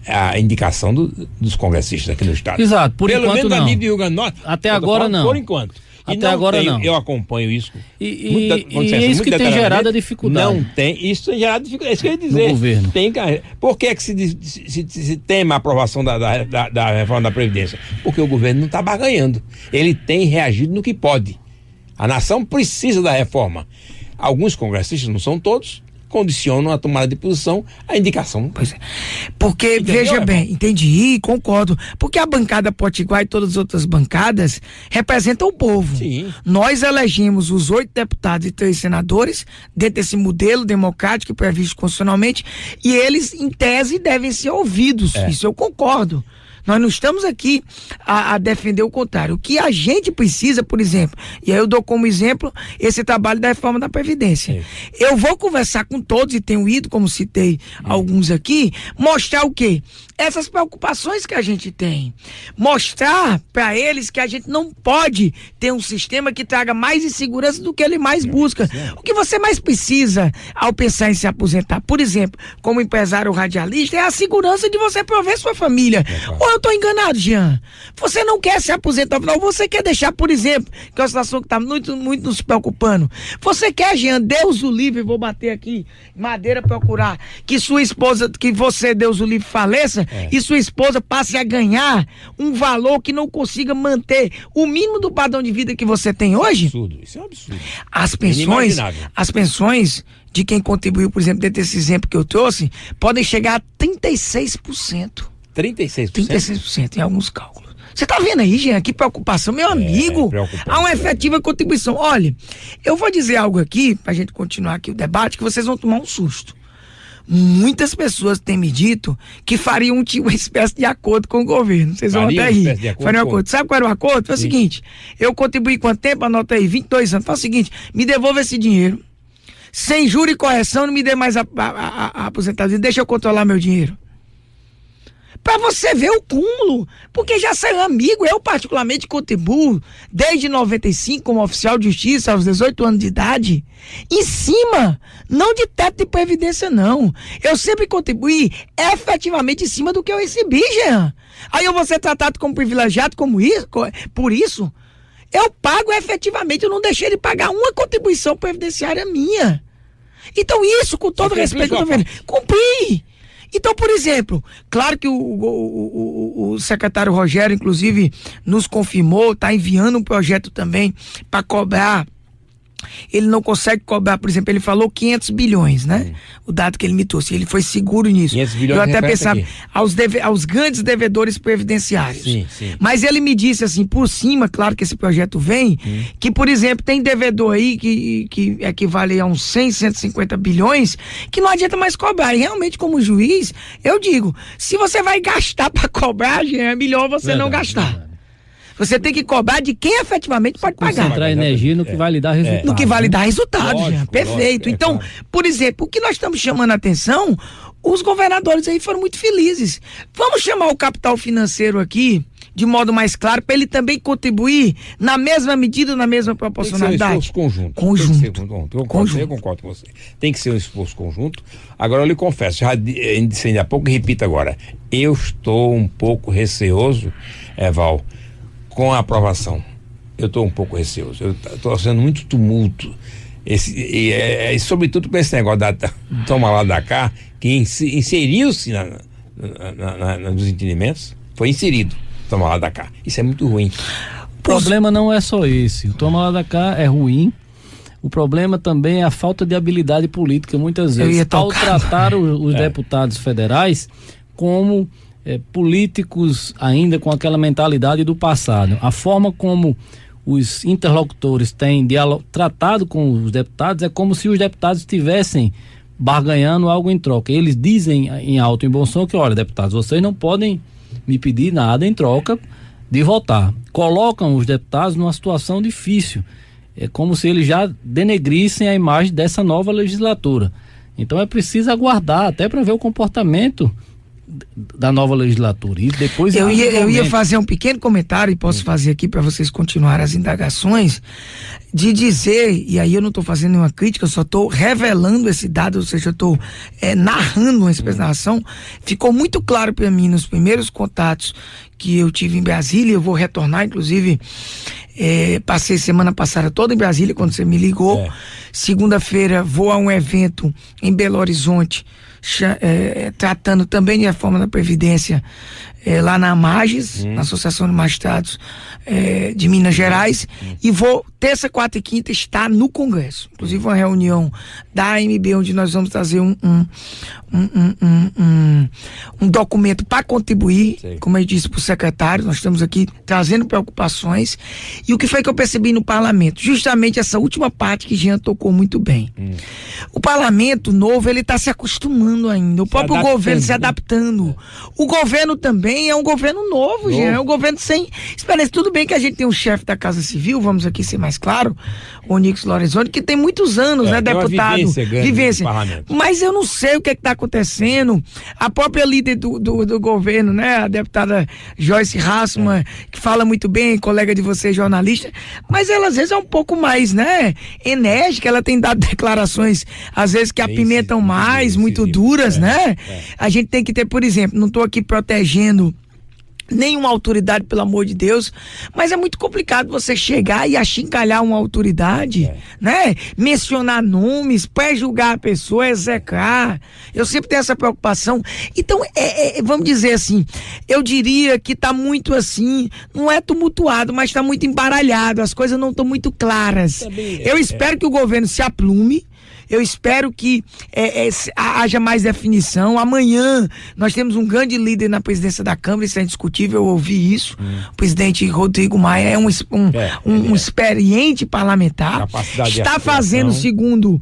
à indicação dos congressistas aqui no estado. Exato, por Pelo enquanto menos não. a nível do Rio Grande do Norte. Até agora não. Por enquanto. Até agora não. Eu acompanho isso. E isso que tem gerado a dificuldade. Não tem, isso tem gerado dificuldade. É isso que eu ia dizer. No governo. Por que se tema a aprovação da reforma da Previdência? Porque o governo não está barganhando. Ele tem reagido no que pode. A nação precisa da reforma. Alguns congressistas, não são todos, condicionam a tomada de posição à indicação. Pois é. Porque, entendeu, veja bem, entendi, concordo. Porque a bancada Potiguar e todas as outras bancadas representam o povo. Sim. Nós elegemos os 8 deputados e 3 senadores dentro desse modelo democrático previsto constitucionalmente, e eles, em tese, devem ser ouvidos. Isso eu concordo. Nós não estamos aqui a defender o contrário. O que a gente precisa, por exemplo, e aí eu dou como exemplo esse trabalho da reforma da Previdência. Eu vou conversar com todos, e tenho ido, como citei alguns aqui, mostrar o quê? Essas preocupações que a gente tem. Mostrar para eles que a gente não pode ter um sistema que traga mais insegurança do que ele mais busca. O que você mais precisa ao pensar em se aposentar, por exemplo, como empresário radialista, é a segurança de você prover sua família. Ou eu estou enganado, Jean? Você não quer se aposentar, não, você quer deixar, por exemplo, que é uma situação que está muito nos preocupando. Você quer, Jean, Deus o livre, vou bater aqui, madeira, procurar, que sua esposa, que você, Deus o livre, faleça, e sua esposa passe a ganhar um valor que não consiga manter o mínimo do padrão de vida que você tem hoje? Absurdo, isso é um absurdo. As pensões de quem contribuiu, por exemplo, dentro desse exemplo que eu trouxe, podem chegar a 36%. 36%? 36% em alguns cálculos. Você tá vendo aí, Jean, que preocupação, meu amigo. Há uma efetiva contribuição. Olha, eu vou dizer algo aqui, pra gente continuar aqui o debate, que vocês vão tomar um susto. Muitas pessoas têm me dito que fariam uma espécie de acordo com o governo. Vocês vão até rir. Fariam um acordo. Sabe qual era o acordo? Foi o seguinte: eu contribuí quanto tempo? Anota aí, 22 anos. Faz o seguinte: me devolva esse dinheiro. Sem juros e correção, não me dê mais a aposentadoria. Deixa eu controlar meu dinheiro. Pra você ver o cúmulo, porque já saiu amigo, eu particularmente contribuo desde 95 como oficial de justiça aos 18 anos de idade, em cima, não de teto de previdência não, eu sempre contribuí efetivamente em cima do que eu recebi, Jean. Aí eu vou ser tratado como privilegiado por isso? Eu pago efetivamente, eu não deixei de pagar uma contribuição previdenciária minha. Então isso, com todo respeito, eu tô vendo, cumpri. Então, por exemplo, claro que o secretário Rogério, inclusive, nos confirmou, está enviando um projeto também para cobrar. Ele não consegue cobrar, por exemplo, ele falou 500 bilhões, né? O dado que ele me trouxe, ele foi seguro nisso. 500 bilhões. Eu até pensava aos grandes devedores previdenciários. Sim. Mas ele me disse assim, por cima, claro que esse projeto vem, que, por exemplo, tem devedor aí que equivale a uns 100, 150 bilhões, que não adianta mais cobrar. E realmente, como juiz, eu digo, se você vai gastar para cobrar, é melhor você não gastar. Você tem que cobrar de quem efetivamente pode pagar. Concentrar energia no que vai lhe dar resultado. No que vai lhe dar resultado, lógico, Jean. Perfeito. Então, por exemplo, o que nós estamos chamando a atenção, os governadores aí foram muito felizes. Vamos chamar o capital financeiro aqui, de modo mais claro, para ele também contribuir na mesma medida, na mesma proporcionalidade. Tem que ser um esforço conjunto. Eu concordo com você. Tem que ser um esforço conjunto. Agora, eu lhe confesso, já disse ainda há pouco e repito agora, eu estou um pouco receoso, Val, com a aprovação. Eu estou um pouco receoso. Eu estou sendo muito tumulto. E sobretudo com esse negócio da toma lá da cá, que inseriu-se nos entendimentos, foi inserido, toma lá da cá. Isso é muito ruim. O problema não é só esse. O toma lá da cá é ruim. O problema também é a falta de habilidade política, muitas vezes, ao tratar os deputados federais como políticos ainda com aquela mentalidade do passado. A forma como os interlocutores têm tratado com os deputados é como se os deputados estivessem barganhando algo em troca. Eles dizem em alto e bom som que, olha, deputados, vocês não podem me pedir nada em troca de votar. Colocam os deputados numa situação difícil. É como se eles já denegrissem a imagem dessa nova legislatura. Então é preciso aguardar até para ver o comportamento da nova legislatura. E depois eu ia fazer um pequeno comentário, e posso fazer aqui para vocês continuarem as indagações, de dizer, e aí eu não estou fazendo nenhuma crítica, eu só estou revelando esse dado, ou seja, eu estou narrando uma expressão. Ficou muito claro para mim nos primeiros contatos que eu tive em Brasília. Eu vou retornar, inclusive, passei semana passada toda em Brasília quando você me ligou. Segunda-feira vou a um evento em Belo Horizonte, tratando também de reforma da Previdência, lá na AMAGES, na Associação de Magistrados de Minas Gerais, e vou terça, quarta e quinta estar no Congresso, inclusive uma reunião da AMB, onde nós vamos trazer um documento para contribuir, como eu disse para o secretário. Nós estamos aqui trazendo preocupações, e o que foi que eu percebi no parlamento? Justamente essa última parte que Jean tocou muito bem. O parlamento novo, ele está se acostumando falando ainda. O próprio governo se adaptando. O governo também é um governo novo, gente. É um governo sem experiência. Tudo bem que a gente tem um chefe da Casa Civil, vamos aqui ser mais claro, o Onyx Lorenzoni, que tem muitos anos, né, deputado? Vivência. Mas eu não sei o que está acontecendo. A própria líder do governo, né, a deputada Joyce Hasselmann, que fala muito bem, colega de você, jornalista, mas ela às vezes é um pouco mais, né, enérgica, ela tem dado declarações, às vezes, que apimentam mais, muito duras, né? A gente tem que ter, por exemplo, não estou aqui protegendo nenhuma autoridade, pelo amor de Deus, mas é muito complicado você chegar e achincalhar uma autoridade, né? Mencionar nomes, pré-julgar a pessoa, execrar. Eu sempre tenho essa preocupação. Então, vamos dizer assim, eu diria que tá muito assim, não é tumultuado, mas tá muito embaralhado, as coisas não estão muito claras. Eu espero que o governo se aplume. Eu espero que haja mais definição. Amanhã nós temos um grande líder na presidência da Câmara, isso é indiscutível, eu ouvi isso. O presidente Rodrigo Maia é um experiente parlamentar. Está fazendo, segundo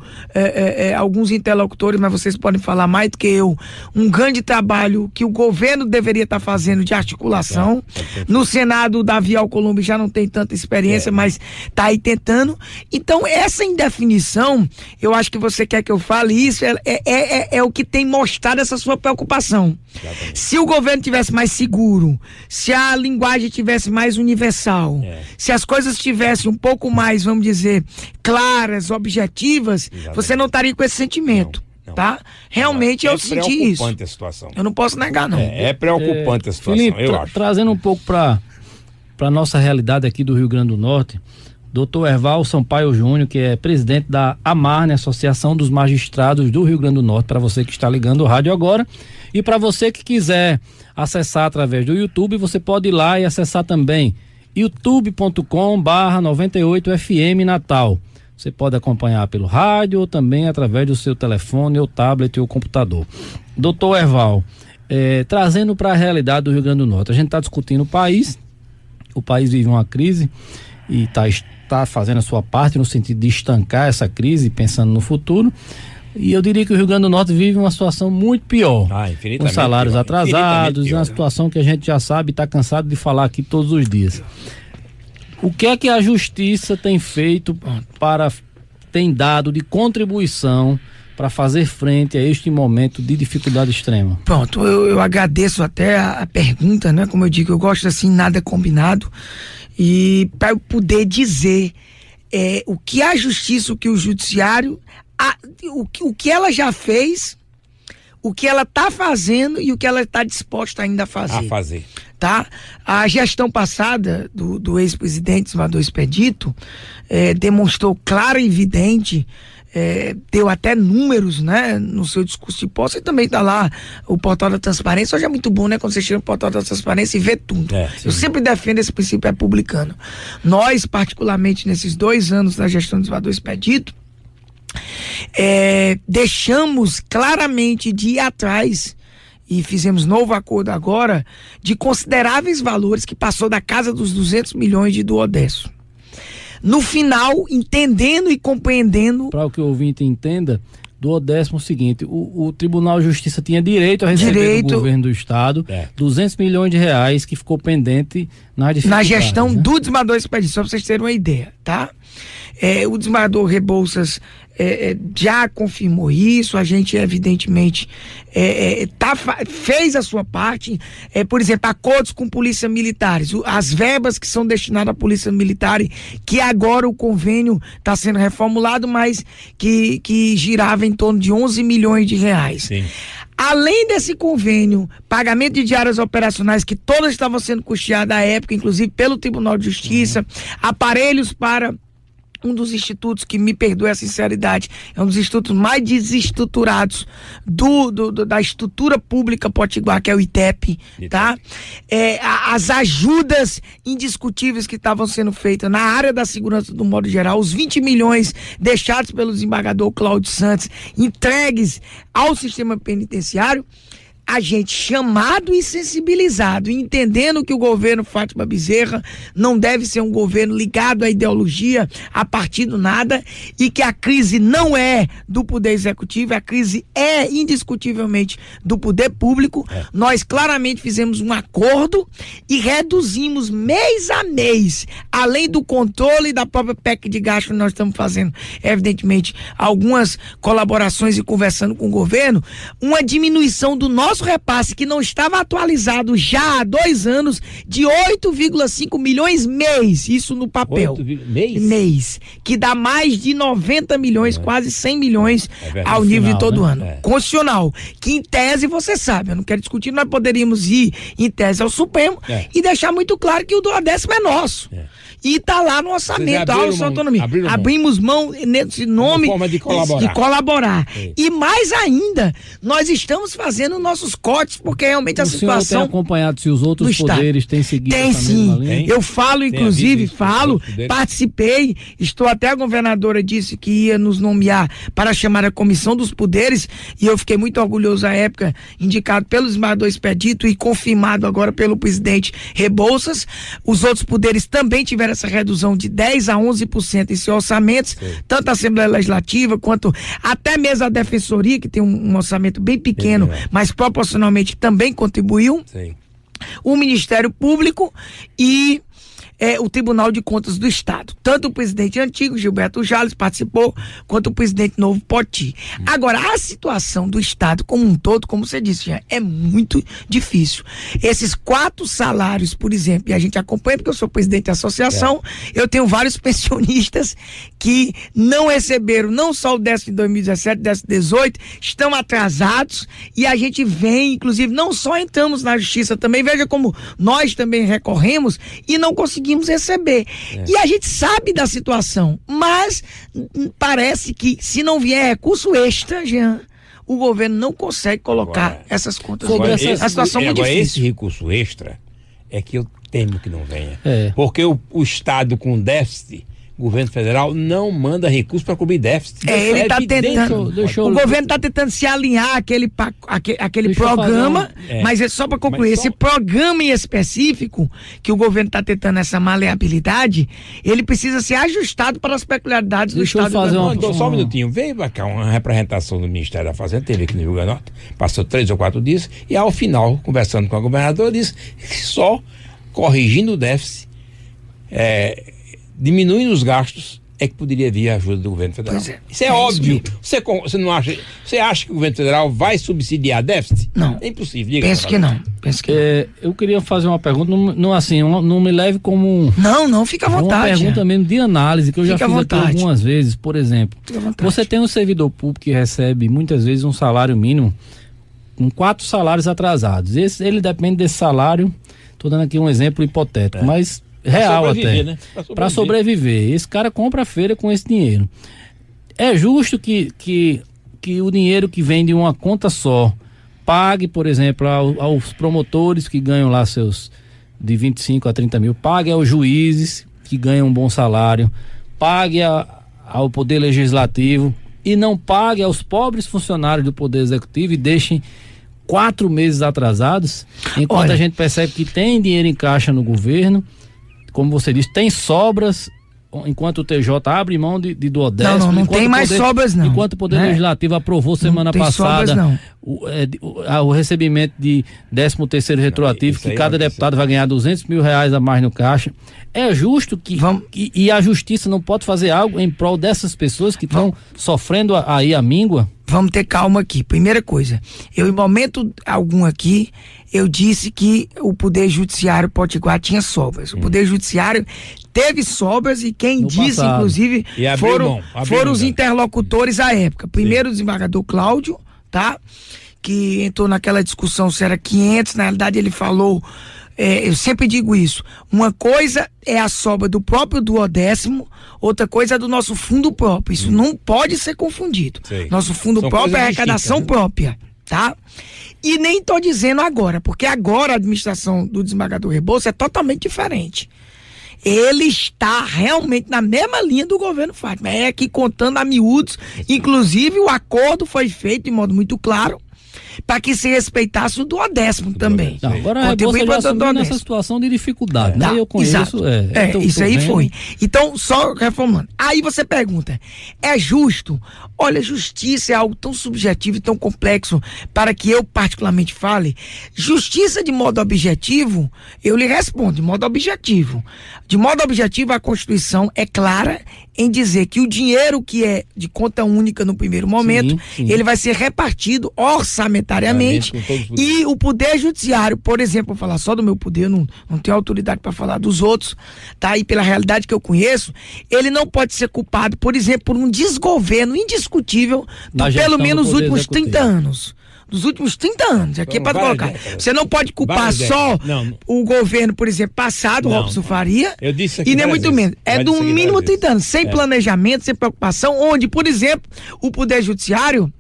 alguns interlocutores, mas vocês podem falar mais do que eu, um grande trabalho que o governo deveria estar fazendo de articulação. No Senado, o Davi Alcolumbre já não tem tanta experiência, mas está aí tentando. Então, essa indefinição, eu acho que você quer que eu fale isso, é o que tem mostrado essa sua preocupação. Exatamente. Se o governo tivesse mais seguro, se a linguagem tivesse mais universal, se as coisas tivessem um pouco mais, vamos dizer, claras, objetivas, você não estaria com esse sentimento. Não. Tá? Realmente eu senti isso. É preocupante a situação. Eu não posso negar, não. É preocupante a situação, Felipe, eu acho. Trazendo um pouco para nossa realidade aqui do Rio Grande do Norte, Dr. Erval Sampaio Júnior, que é presidente da AMARNE, Associação dos Magistrados do Rio Grande do Norte, para você que está ligando o rádio agora, e para você que quiser acessar através do YouTube, você pode ir lá e acessar também youtube.com/98FM Natal. Você pode acompanhar pelo rádio ou também através do seu telefone ou tablet ou computador. Dr. Erval, trazendo para a realidade do Rio Grande do Norte, a gente está discutindo o país vive uma crise e está fazendo a sua parte no sentido de estancar essa crise, pensando no futuro. E eu diria que o Rio Grande do Norte vive uma situação muito pior, com salários atrasados, uma situação que a gente já sabe e está cansado de falar aqui todos os dias. O que é que a Justiça tem feito tem dado de contribuição para fazer frente a este momento de dificuldade extrema? Pronto, eu agradeço até a pergunta, né? Como eu digo, eu gosto assim, nada combinado. E para eu poder dizer o que a Justiça, o que o Judiciário, o que ela já fez, o que ela está fazendo e o que ela está disposta ainda a fazer. Tá? A gestão passada do ex-presidente Salvador Expedito demonstrou claro e evidente, deu até números, né, no seu discurso de posse, e também tá lá o portal da transparência. Hoje é muito bom, né, quando você chega no portal da transparência e vê tudo. Eu sempre defendo esse princípio republicano. Nós, particularmente nesses 2 anos da gestão de Salvador Expedito, deixamos claramente de ir atrás e fizemos novo acordo agora de consideráveis valores que passou da casa dos 200 milhões de duodécimo. No final, entendendo e compreendendo... Para o que o ouvinte entenda, duodécimo é o seguinte, o Tribunal de Justiça tinha direito a receber do governo do Estado 200 milhões de reais que ficou pendente na gestão, né, do desembargador Expedito, só para vocês terem uma ideia, tá? O desembargador Rebouças já confirmou isso, a gente evidentemente fez a sua parte, por exemplo, acordos com polícias militares, as verbas que são destinadas à polícia militar, que agora o convênio está sendo reformulado, mas que girava em torno de 11 milhões de reais. Sim. Além desse convênio, pagamento de diárias operacionais que todas estavam sendo custeadas à época, inclusive pelo Tribunal de Justiça, aparelhos para um dos institutos, que me perdoe a sinceridade, é um dos institutos mais desestruturados da estrutura pública potiguar, que é o ITEP, tá? As ajudas indiscutíveis que estavam sendo feitas na área da segurança do modo geral, os 20 milhões deixados pelo desembargador Cláudio Santos, entregues ao sistema penitenciário. a gente chamado e sensibilizado, entendendo que o governo Fátima Bezerra não deve ser um governo ligado à ideologia, a partido nada, e que a crise não é do poder executivo, a crise é indiscutivelmente do poder público. Nós claramente fizemos um acordo e reduzimos mês a mês, além do controle da própria PEC de gasto que nós estamos fazendo, evidentemente, algumas colaborações e conversando com o governo, uma diminuição do nosso repasse, que não estava atualizado já há 2 anos, de 8,5 milhões mês, isso no papel. Mês, que dá mais de 90 milhões, quase 100 milhões ao nível de todo ano. Constitucional, que em tese, você sabe, eu não quero discutir, nós poderíamos ir em tese ao Supremo e deixar muito claro que o do décimo é nosso. E está lá no orçamento, a autonomia. Abrimos mão nesse nome de colaborar. E mais ainda, nós estamos fazendo nossos cortes, porque realmente a situação. O senhor tem acompanhado se os outros poderes têm seguido essa mesma linha? Eu falo, inclusive, participei, estou até a governadora disse que ia nos nomear para chamar a comissão dos poderes, e eu fiquei muito orgulhoso à época, indicado pelo desembargador Expedito e confirmado agora pelo presidente Rebouças. Os outros poderes também tiveram essa redução de 10% a 11% em seus orçamentos, tanto a Assembleia Legislativa quanto até mesmo a Defensoria, que tem um orçamento bem pequeno, mas proporcionalmente também contribuiu. O Ministério Público e o Tribunal de Contas do Estado. Tanto o presidente antigo, Gilberto Jales, participou, quanto o presidente novo, Poti. Agora, a situação do Estado como um todo, como você disse, já é muito difícil. Esses 4 salários, por exemplo, e a gente acompanha, porque eu sou presidente da associação, eu tenho vários pensionistas que não receberam não só o 10º de 2017, 10º de 2018, estão atrasados, e a gente vem, inclusive, não só entramos na justiça também, veja como nós também recorremos e não conseguimos receber. E a gente sabe da situação, mas parece que se não vier recurso extra, Jean, o governo não consegue colocar essas contas. A situação é muito difícil. Esse recurso extra é que eu temo que não venha. Porque o Estado com déficit, o governo federal não manda recursos para cobrir déficit. Ele está tentando. O governo está tentando se alinhar aquele programa, mas é só para concluir. Esse programa em específico, que o governo está tentando essa maleabilidade, ele precisa ser ajustado para as peculiaridades do Estado. Só um minutinho. Veio cá uma representação do Ministério da Fazenda, teve aqui no Rio Grande do Norte, passou 3 ou 4 dias, e ao final, conversando com a governadora, disse que só corrigindo o déficit, diminuindo os gastos, é que poderia vir a ajuda do governo federal. Isso é óbvio. Você não acha? Você acha que o governo federal vai subsidiar déficit? Não. É impossível. Penso que não. Eu queria fazer uma pergunta, não me leve como Não, fica à vontade. Uma pergunta mesmo de análise, que eu já fiz aqui algumas vezes. Por exemplo, você tem um servidor público que recebe muitas vezes um salário mínimo com 4 salários atrasados. Ele depende desse salário, estou dando aqui um exemplo hipotético, mas real até, né? Para sobreviver. Esse cara compra a feira com esse dinheiro. É justo que o dinheiro que vem de uma conta só pague, por exemplo, aos promotores que ganham lá seus de 25 a 30 mil, pague aos juízes que ganham um bom salário, pague ao Poder Legislativo e não pague aos pobres funcionários do Poder Executivo e deixem 4 meses atrasados, enquanto a gente percebe que tem dinheiro em caixa no governo. Como você disse, tem sobras, enquanto o TJ abre mão de duodécimo. Não tem mais sobras, não. Enquanto o Poder Legislativo aprovou semana passada o recebimento de 13º retroativo, que cada deputado vai ganhar R$200 mil a mais no caixa. É justo que a justiça não pode fazer algo em prol dessas pessoas que estão sofrendo aí a míngua? Vamos ter calma aqui. Primeira coisa, eu em momento algum aqui, eu disse que o Poder Judiciário Potiguar tinha sobras. O Poder Judiciário teve sobras e quem disse, inclusive, foram os interlocutores à época. Primeiro o desembargador Cláudio, tá? Que entrou naquela discussão se era 500, na realidade ele falou, eu sempre digo isso, uma coisa é a sobra do próprio duodécimo, outra coisa é do nosso fundo próprio. Isso não pode ser confundido. Nosso fundo próprio é arrecadação própria, tá? E nem tô dizendo agora, porque agora a administração do desembargador Rebouças é totalmente diferente. Ele está realmente na mesma linha do governo Fátima. É aqui contando a miúdos. Inclusive o acordo foi feito de modo muito claro para que se respeitasse o duodécimo também. Não, agora você já assumiu nessa situação de dificuldade, né? Eu conheço. Isso aí foi. Então, só reformando. Aí você pergunta, é justo? Olha, justiça é algo tão subjetivo e tão complexo para que eu particularmente fale. Justiça de modo objetivo, eu lhe respondo, de modo objetivo. De modo objetivo, a Constituição é clara em dizer que o dinheiro que é de conta única no primeiro momento, ele vai ser repartido orçamentariamente e o Poder Judiciário, por exemplo, vou falar só do meu poder, eu não tenho autoridade para falar dos outros, tá? E pela realidade que eu conheço, ele não pode ser culpado, por exemplo, por um desgoverno indiscutível por pelo menos os últimos 30 anos. Dos últimos 30 anos, aqui é para colocar. Você não pode culpar só o governo, por exemplo, passado, Robson Faria, e nem muito menos. É do mínimo 30 anos, sem planejamento, sem preocupação, onde, por exemplo, o Poder Judiciário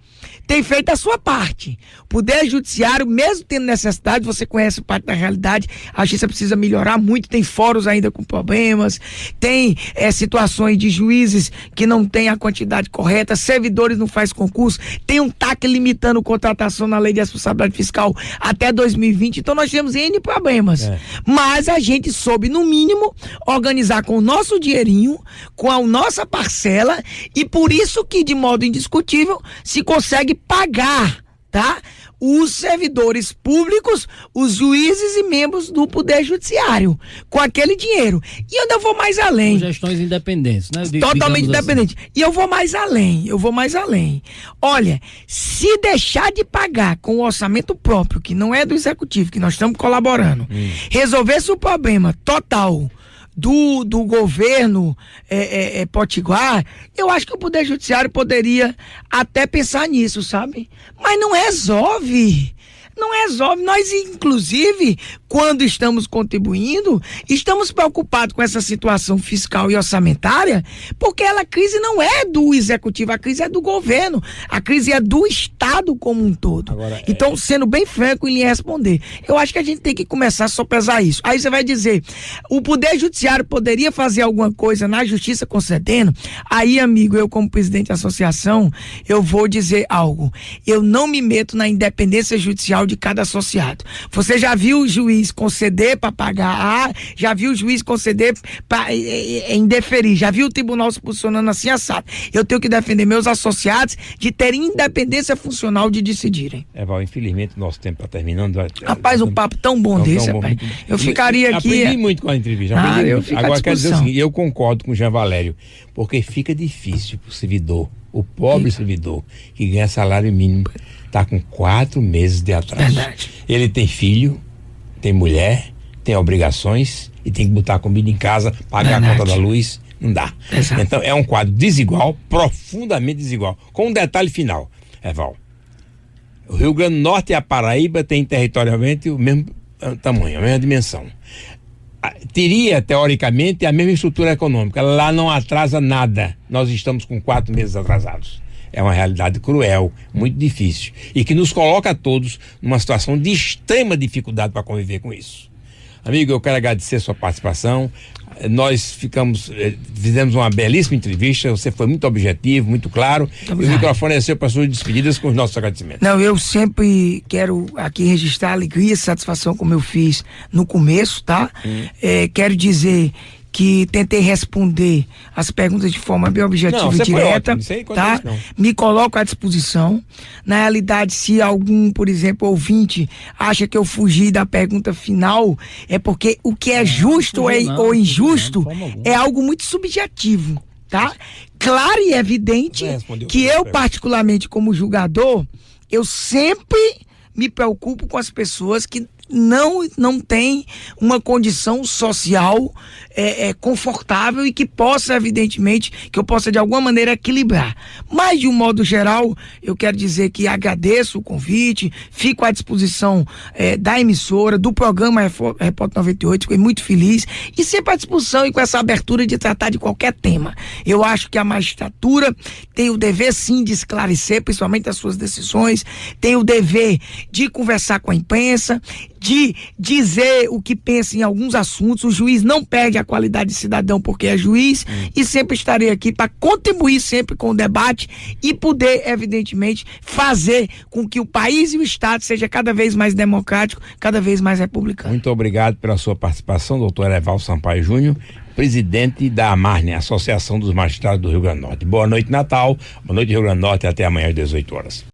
tem feito a sua parte. O Poder Judiciário, mesmo tendo necessidade, você conhece parte da realidade, a justiça precisa melhorar muito, tem fóruns ainda com problemas, tem situações de juízes que não tem a quantidade correta, servidores não faz concurso, tem um TAC limitando contratação na lei de responsabilidade fiscal até 2020, então nós temos N problemas. Mas a gente soube, no mínimo, organizar com o nosso dinheirinho, com a nossa parcela, e por isso que, de modo indiscutível, se consegue pagar, tá? Os servidores públicos, os juízes e membros do Poder Judiciário, com aquele dinheiro. E eu ainda vou mais além. Com gestões independentes, né? Totalmente independente. Assim. E eu vou mais além. Olha, se deixar de pagar com o orçamento próprio, que não é do executivo, que nós estamos colaborando, resolver-se o problema total do governo potiguar, eu acho que o Poder Judiciário poderia até pensar nisso, sabe? Mas não resolve. Nós, inclusive, quando estamos contribuindo, estamos preocupados com essa situação fiscal e orçamentária, porque a crise não é do executivo, a crise é do governo, a crise é do Estado como um todo. Agora, então, sendo bem franco em lhe responder, eu acho que a gente tem que começar a sopesar isso. Aí você vai dizer, o Poder Judiciário poderia fazer alguma coisa na Justiça concedendo? Aí, amigo, eu como presidente da associação, eu vou dizer algo. Eu não me meto na independência judicial de cada associado. Você já viu o juiz conceder para pagar, já viu o juiz conceder para indeferir, já viu o tribunal se posicionando assim assado. Eu tenho que defender meus associados de terem independência funcional de decidirem. Val, infelizmente o nosso tempo está terminando. Rapaz, um papo tão bom desse, rapaz. Eu ficaria aqui... Aprendi muito com a entrevista. Agora quero dizer o seguinte, eu concordo com o Jean Valério, porque fica difícil para o servidor, o pobre servidor que ganha salário mínimo, está com 4 meses de atraso. Verdade. Ele tem filho, tem mulher, tem obrigações e tem que botar a comida em casa, pagar a conta da luz, não dá. Exato. Então é um quadro desigual, profundamente desigual. Com um detalhe final, Val. O Rio Grande do Norte e a Paraíba têm territorialmente o mesmo tamanho, a mesma dimensão. Teria, teoricamente, a mesma estrutura econômica. Lá não atrasa nada. Nós estamos com 4 meses atrasados. É uma realidade cruel, muito difícil, e que nos coloca a todos numa situação de extrema dificuldade para conviver com isso. Amigo, eu quero agradecer a sua participação. Nós fizemos uma belíssima entrevista, você foi muito objetivo, muito claro. E o microfone é seu para suas despedidas com os nossos agradecimentos. Não, eu sempre quero aqui registrar a alegria e satisfação como eu fiz no começo, tá? Quero dizer que tentei responder as perguntas de forma bem objetiva e direta, tá? Me coloco à disposição. Na realidade, se algum, por exemplo, ouvinte acha que eu fugi da pergunta final, é porque o que é justo ou injusto é algo muito subjetivo, tá? Claro e evidente que eu, particularmente como julgador, eu sempre me preocupo com as pessoas que não tem uma condição social confortável e que possa, evidentemente, que eu possa de alguma maneira equilibrar. Mas, de um modo geral, eu quero dizer que agradeço o convite, fico à disposição da emissora, do programa Repórter 98, fiquei muito feliz e sempre à disposição e com essa abertura de tratar de qualquer tema. Eu acho que a magistratura tem o dever, sim, de esclarecer, principalmente as suas decisões, tem o dever de conversar com a imprensa, de dizer o que pensa em alguns assuntos. O juiz não perde a qualidade de cidadão porque é juiz, e sempre estarei aqui para contribuir sempre com o debate e poder, evidentemente, fazer com que o país e o Estado seja cada vez mais democrático, cada vez mais republicano. Muito obrigado pela sua participação, doutor Evaldo Sampaio Júnior, presidente da AMARNE, Associação dos Magistrados do Rio Grande do Norte. Boa noite, Natal. Boa noite, Rio Grande do Norte. Até amanhã às 18 horas.